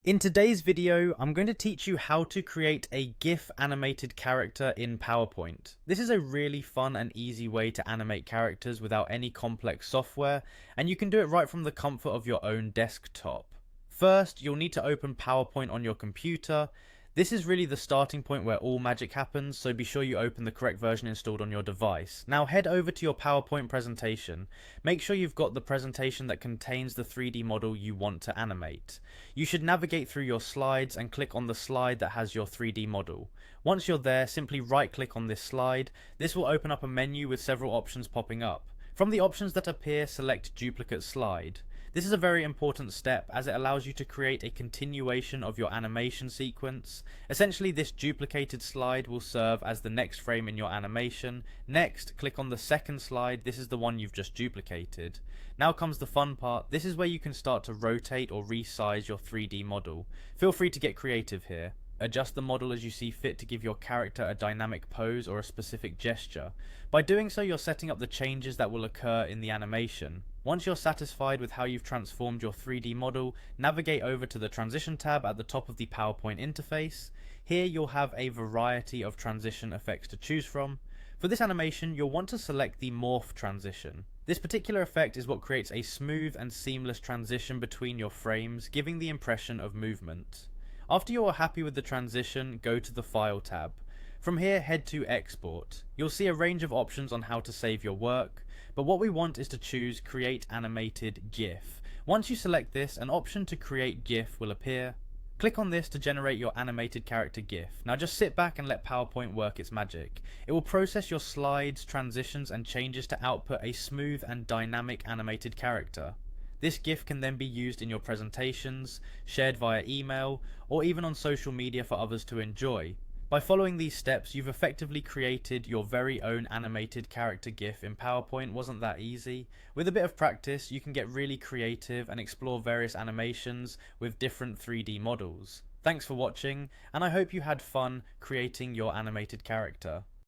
In today's video, I'm going to teach you how to create a GIF animated character in PowerPoint. This is a really fun and easy way to animate characters without any complex software, and you can do it right from the comfort of your own desktop. First, you'll need to open PowerPoint on your computer. This is really the starting point where all magic happens, so be sure you open the correct version installed on your device. Now head over to your PowerPoint presentation. Make sure you've got the presentation that contains the 3D model you want to animate. You should navigate through your slides and click on the slide that has your 3D model. Once you're there, simply right click on this slide. This will open up a menu with several options popping up. From the options that appear, select Duplicate Slide. This is a very important step as it allows you to create a continuation of your animation sequence. Essentially, this duplicated slide will serve as the next frame in your animation. Next, click on the second slide. This is the one you've just duplicated. Now comes the fun part. This is where you can start to rotate or resize your 3D model. Feel free to get creative here. Adjust the model as you see fit to give your character a dynamic pose or a specific gesture. By doing so, you're setting up the changes that will occur in the animation. Once you're satisfied with how you've transformed your 3D model, navigate over to the Transition tab at the top of the PowerPoint interface. Here you'll have a variety of transition effects to choose from. For this animation, you'll want to select the Morph transition. This particular effect is what creates a smooth and seamless transition between your frames, giving the impression of movement. After you are happy with the transition, go to the File tab. From here, head to Export. You'll see a range of options on how to save your work, but what we want is to choose Create Animated GIF. Once you select this, an option to create GIF will appear. Click on this to generate your animated character GIF. Now just sit back and let PowerPoint work its magic. It will process your slides, transitions, and changes to output a smooth and dynamic animated character. This GIF can then be used in your presentations, shared via email, or even on social media for others to enjoy. By following these steps, you've effectively created your very own animated character GIF in PowerPoint. Wasn't that easy? With a bit of practice, you can get really creative and explore various animations with different 3D models. Thanks for watching, and I hope you had fun creating your animated character.